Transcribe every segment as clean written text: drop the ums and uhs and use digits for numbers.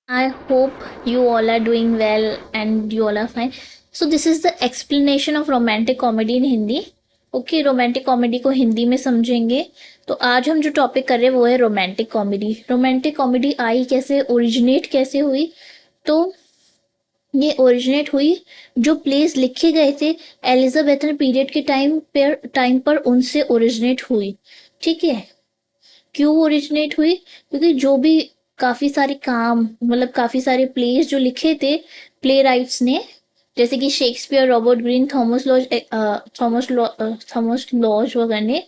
I hope you all are doing well and you all are fine. So this is the explanation of romantic comedy in Hindi. Okay romantic comedy को हिंदी में समझेंगे। तो आज हम जो topic कर रहे हैं वो है romantic comedy. Romantic comedy I कैसे, ओरिजिनेट कैसे हुई? तो ये ओरिजिनेट हुई, जो प्लेस लिखे गए थे एलिजाबेथन पीरियड के टाइम पर उनसे ओरिजिनेट हुई। ठीक है, क्यों ओरिजिनेट हुई? क्योंकि जो भी काफी सारे काम, मतलब काफी सारे प्लेस जो लिखे थे प्ले राइट्स ने, जैसे कि Shakespeare, Robert Greene, Thomas Lodge वगैरह ने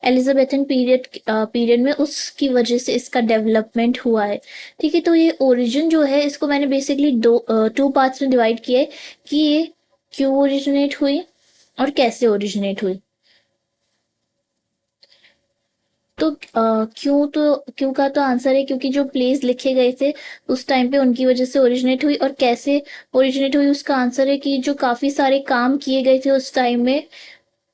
एलिजाबेथन पीरियड में, उसकी वजह से इसका डेवलपमेंट हुआ है। ठीक है, तो ये ओरिजिन जो है इसको मैंने बेसिकली टू पार्ट्स में डिवाइड किया है कि ये क्यों ओरिजिनेट हुई और कैसे ओरिजिनेट हुई। तो क्यों का तो आंसर है क्योंकि जो प्लेस लिखे गए थे उस टाइम पे उनकी वजह से ओरिजिनेट हुई। और कैसे ओरिजिनेट हुई उसका आंसर है कि जो काफी सारे काम किए गए थे उस टाइम में,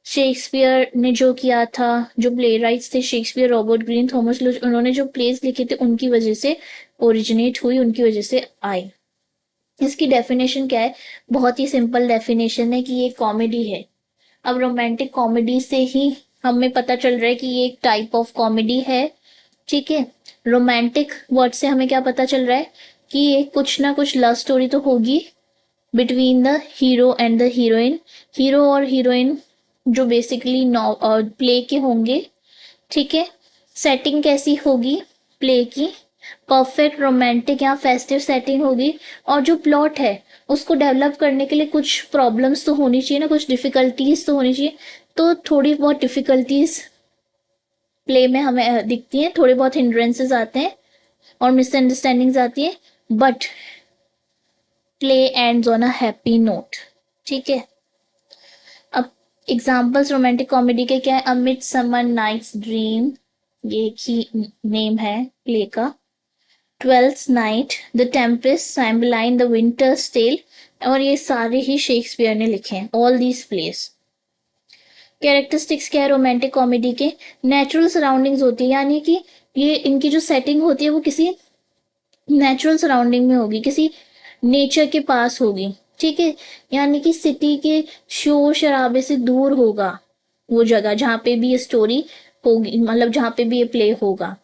शेक्सपियर ने जो किया था, जो प्ले राइट्स थे Shakespeare, Robert Greene, Thomas Lodge, उन्होंने जो प्लेस लिखे थे उनकी वजह से ओरिजिनेट हुई, उनकी वजह से आई। इसकी डेफिनेशन क्या है? बहुत ही सिंपल डेफिनेशन है कि ये कॉमेडी है। अब रोमांटिक कॉमेडी से ही हमें पता चल रहा है कि ये एक टाइप ऑफ कॉमेडी है। ठीक है, रोमांटिक वर्ड से हमें क्या पता चल रहा है कि ये कुछ ना कुछ लव स्टोरी तो होगी between the hero and the heroine. Hero और हीरोइन जो बेसिकली प्ले के होंगे। ठीक है, सेटिंग कैसी होगी प्ले की? परफेक्ट रोमांटिक या फेस्टिव सेटिंग होगी। और जो प्लॉट है उसको डेवलप करने के लिए कुछ प्रॉब्लम्स तो होनी चाहिए ना, कुछ डिफिकल्टीज तो होनी चाहिए। तो थोड़ी बहुत डिफिकल्टीज प्ले में हमें दिखती हैं, थोड़े बहुत हिंड्रेंसेस आते हैं और मिसअंडरस्टैंडिंग्स आती है, but play ends on a happy note. ठीक है, अब एग्जाम्पल्स रोमांटिक कॉमेडी के क्या है? अ मिडसमर नाइट्स ड्रीम, ये एक ही नेम है प्ले का। Twelfth night, the tempest, cymbeline, the winter's tale, और ये सारे ही शेक्सपियर ने लिखे हैं, ऑल दीज प्लेस। कैरेक्टरिस्टिक्स क्या है रोमांटिक कॉमेडी के? नेचुरल सराउंडिंग्स होती है, यानी कि ये इनकी जो सेटिंग होती है वो किसी नेचुरल सराउंडिंग में होगी, किसी नेचर के पास होगी। ठीक है, यानी कि सिटी के शोर शराबे से दूर होगा वो जगह जहाँ पे भी ये स्टोरी होगी, मतलब जहाँ पे भी ये प्ले होगा।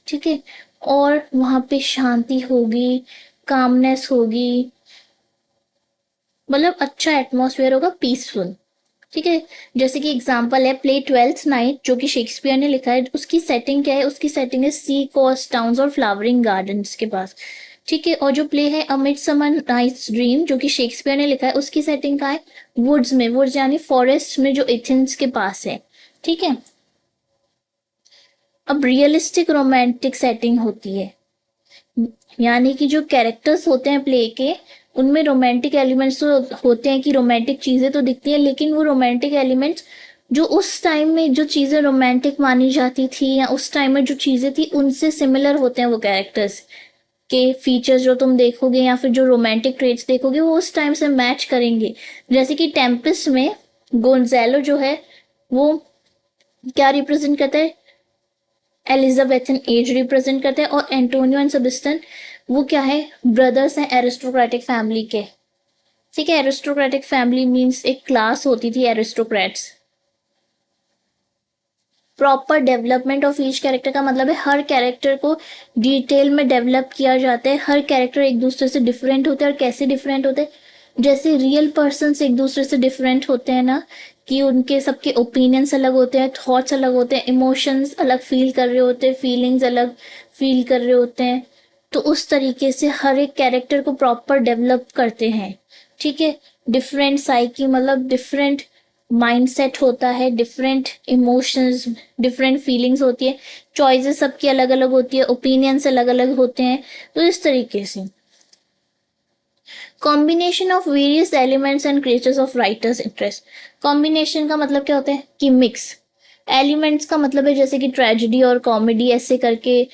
ठीक है, और वहां पे शांति होगी, कामनेस होगी, मतलब अच्छा एटमॉस्फेयर होगा, पीसफुल। ठीक है, जैसे कि एग्जांपल है प्ले ट्वेल्थ नाइट जो कि शेक्सपियर ने लिखा है, उसकी सेटिंग क्या है? उसकी सेटिंग है सी कोस्ट टाउन्स और फ्लावरिंग गार्डन्स के पास। ठीक है, और जो प्ले है अ मिडसमर नाइट्स ड्रीम जो कि शेक्सपियर ने लिखा है, उसकी सेटिंग का है वुड्स में, वुड्स यानी फॉरेस्ट में जो एथेंस के पास है। ठीक है, अब रियलिस्टिक रोमांटिक सेटिंग होती है, यानी कि जो कैरेक्टर्स होते हैं प्ले के, उनमें रोमांटिक एलिमेंट्स तो होते हैं कि रोमांटिक चीजें तो दिखती हैं, लेकिन वो रोमांटिक एलिमेंट्स जो उस टाइम में जो चीजें रोमांटिक मानी जाती थी या उस टाइम में जो चीजें थी उनसे सिमिलर होते हैं। वो कैरेक्टर्स के फीचर्स जो तुम देखोगे या फिर जो रोमांटिक ट्रेट्स देखोगे वो उस टाइम से मैच करेंगे। जैसे कि टेम्पेस्ट में गोंजालो जो है वो क्या रिप्रेजेंट करता है? एलिजाबेथन एज रिप्रेजेंट करते हैं। और एंटोनियो एंड सेबेस्टियन वो क्या है? ब्रदर्स हैं एरिस्टोक्रेटिक फैमिली के। ठीक है, एरिस्टोक्रेटिक फैमिली मींस एक क्लास होती थी aristocrats. Proper development of each character का मतलब है हर कैरेक्टर को डिटेल में डेवलप किया जाता है। हर कैरेक्टर एक दूसरे से डिफरेंट होते हैं। और कैसे डिफरेंट होते हैं? जैसे रियल पर्सन एक दूसरे से डिफरेंट होते हैं ना, कि उनके सबके ओपिनियंस अलग होते हैं, थॉट्स अलग होते हैं, इमोशंस अलग फील कर रहे होते हैं, फीलिंग्स अलग फील कर रहे होते हैं। तो उस तरीके से हर एक कैरेक्टर को प्रॉपर डेवलप करते हैं। ठीक है, डिफरेंट साइकी मतलब डिफरेंट माइंडसेट होता है, डिफरेंट इमोशंस, डिफरेंट फीलिंग्स होती है, चॉइसेस सबकी अलग अलग होती है, ओपिनियंस अलग अलग होते हैं। तो इस तरीके से combination of various elements and creatures of writers interest. Combination का मतलब क्या होता है? कि मिक्स। एलिमेंट्स का मतलब है जैसे कि ट्रेजेडी और कॉमेडी ऐसे करके,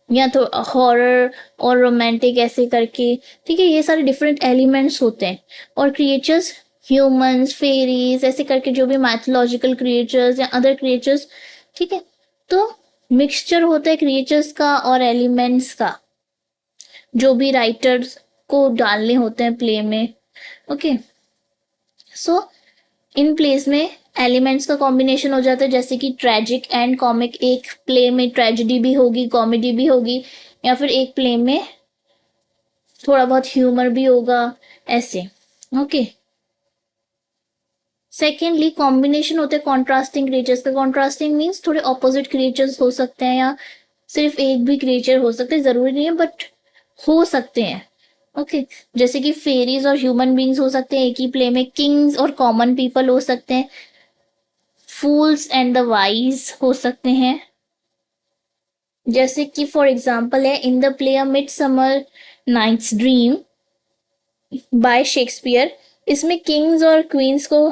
या तो हॉरर और रोमांटिक ऐसे करके। ठीक है, ये सारे डिफरेंट एलिमेंट्स होते हैं। और क्रिएचर्स ह्यूमंस, फेरीज ऐसे करके, जो भी मैथोलॉजिकल क्रिएचर्स या अदर क्रिएचर्स। ठीक है, तो मिक्सचर होता है क्रिएचर्स का और एलिमेंट्स का। जो भी राइटर्स को डालने होते हैं प्ले में। ओके, सो इन प्लेस में एलिमेंट्स का कॉम्बिनेशन हो जाता है, जैसे कि ट्रेजिक एंड कॉमिक। एक प्ले में ट्रेजिडी भी होगी, कॉमेडी भी होगी, या फिर एक प्ले में थोड़ा बहुत ह्यूमर भी होगा, ऐसे। ओके, सेकेंडली कॉम्बिनेशन होते हैं कॉन्ट्रास्टिंग क्रिएचर्स का। कॉन्ट्रास्टिंग मीन्स थोड़े ऑपोजिट क्रिएचर्स हो सकते हैं, या सिर्फ एक भी क्रिएचर हो सकते हैं, जरूरी नहीं है बट हो सकते हैं। ओके, जैसे कि फेरीज और ह्यूमन बींग्स हो सकते हैं एक ही प्ले में, किंग्स और कॉमन पीपल हो सकते हैं, फूल्स एंड द वाइज हो सकते हैं। जैसे कि फॉर एग्जाम्पल है in the play a Midsummer Night's Dream by Shakespeare, इसमें किंग्स और क्वींस को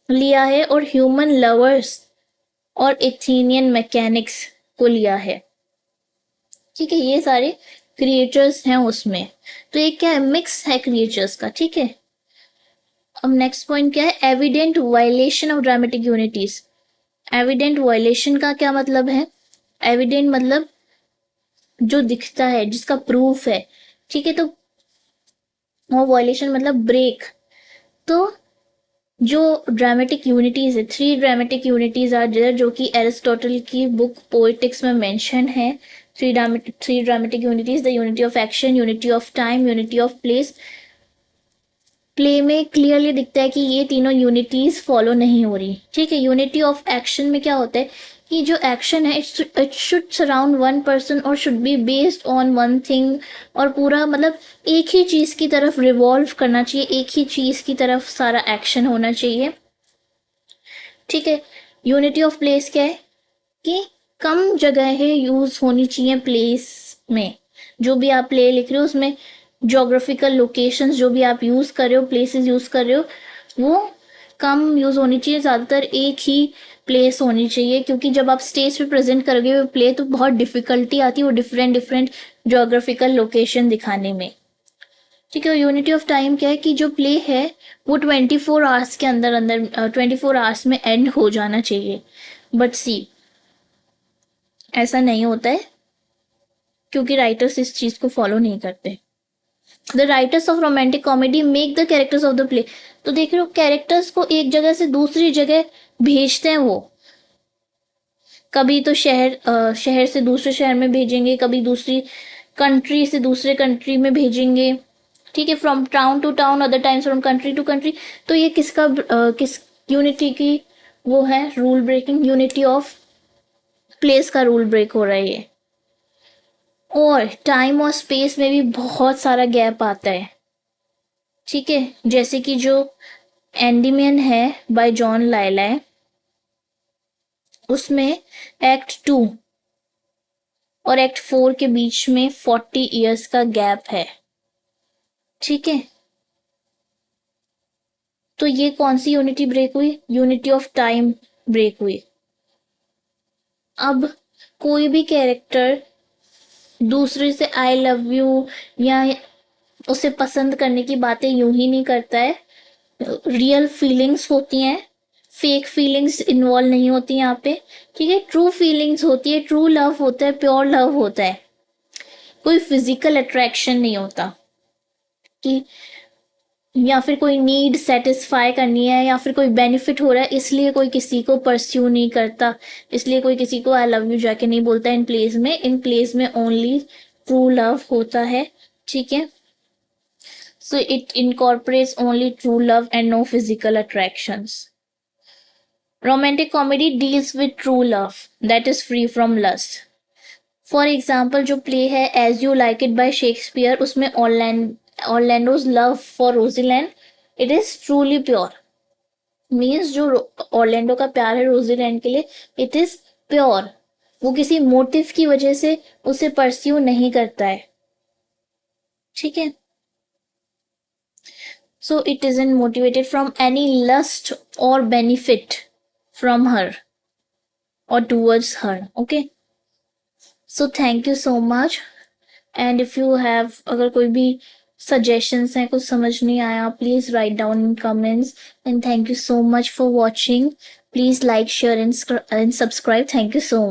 लिया है और ह्यूमन लवर्स और एथेनियन मैकेनिक्स को लिया है। ठीक है, ये सारे क्रिएचर्स हैं उसमें, तो ये क्या है, मिक्स है क्रिएचर्स का। ठीक है, अब नेक्स्ट पॉइंट क्या है, evident violation of dramatic unities. Evident violation का क्या मतलब है, एविडेंट मतलब जो दिखता है, जिसका प्रूफ है। ठीक है, तो और वायलेशन मतलब ब्रेक। तो जो ड्रामेटिक यूनिटीज है, 3 ड्रामेटिक यूनिटीज आर देयर, जो कि एरिस्टोटल की बुक पोएटिक्स में मेंशन है। Three dramatic unities, the unity of action, unity of time, unity of place. Play में क्लियरली दिखता है कि ये तीनों यूनिटीज फॉलो नहीं हो रही। ठीक है, यूनिटी ऑफ एक्शन में क्या होता है कि जो एक्शन है it should surround one person और should be based on one thing, और पूरा मतलब एक ही चीज की तरफ रिवॉल्व करना चाहिए, एक ही चीज की तरफ सारा एक्शन होना चाहिए। ठीक है, यूनिटी ऑफ प्लेस क्या है कि कम जगह यूज होनी चाहिए प्लेस में। जो भी आप प्ले लिख रहे हो उसमें जोग्राफिकल लोकेशंस जो भी आप यूज कर रहे हो, प्लेसेस यूज कर रहे हो, वो कम यूज होनी चाहिए, ज्यादातर एक ही प्लेस होनी चाहिए, क्योंकि जब आप स्टेज पे प्रेजेंट करोगे वो प्ले तो बहुत डिफिकल्टी आती है वो डिफरेंट डिफरेंट जोग्राफिकल लोकेशन दिखाने में। ठीक है, यूनिटी ऑफ टाइम क्या है कि जो प्ले है वो 24 आवर्स के अंदर अंदर 24 आवर्स में एंड हो जाना चाहिए, बट सी ऐसा नहीं होता है, क्योंकि राइटर्स इस चीज को फॉलो नहीं करते। The writers of romantic comedy make the characters of the play. तो देख रहे हो, कैरेक्टर्स को एक जगह से दूसरी जगह भेजते हैं वो। कभी तो शहर से दूसरे शहर में भेजेंगे, कभी दूसरी कंट्री से दूसरे कंट्री में भेजेंगे। ठीक है, from town to town, other times from country to country. तो ये किस यूनिटी की वो है, rule breaking, unity of place का रूल ब्रेक हो रहा है ये। और टाइम और स्पेस में भी बहुत सारा गैप आता है। ठीक है, जैसे कि जो एंडीमियन है बाय जॉन लाइलैय, उसमें एक्ट 2 और एक्ट 4 के बीच में 40 इयर्स का गैप है। ठीक है, तो ये कौन सी यूनिटी ब्रेक हुई, यूनिटी ऑफ टाइम ब्रेक हुई। अब कोई भी कैरेक्टर दूसरे से आई लव यू या उसे पसंद करने की बातें यूं ही नहीं करता है, रियल फीलिंग्स होती हैं, फेक फीलिंग्स इन्वॉल्व नहीं होती यहाँ पे। ठीक है, ट्रू फीलिंग्स होती है, ट्रू लव होता है, प्योर लव होता है, कोई फिजिकल अट्रैक्शन नहीं होता कि या फिर कोई नीड सेटिस्फाई करनी है या फिर कोई बेनिफिट हो रहा है इसलिए कोई किसी को परस्यू नहीं करता, इसलिए कोई किसी को आई लव यू जाके नहीं बोलता। इन प्लेस में ओनली ट्रू लव होता है। ठीक है, so it incorporates only true love and no physical attractions. Romantic comedy deals with true love that is free from lust. For example, जो play है As You Like It by Shakespeare, उसमें Orlando's love for Rosalind, it is truly pure. Means जो Orlando का प्यार है रोजीलैंड के लिए, it is pure, वो किसी मोटिव की वजह से उसे परस्यू नहीं करता है। ठीक है, so it isn't motivated from any lust or benefit from her or towards her. Okay, so thank you so much, and if you have अगर कोई भी suggestions हैं, कुछ समझ नहीं आया, please write down in comments, and thank you so much for watching. Please like, share and subscribe. Thank you so much.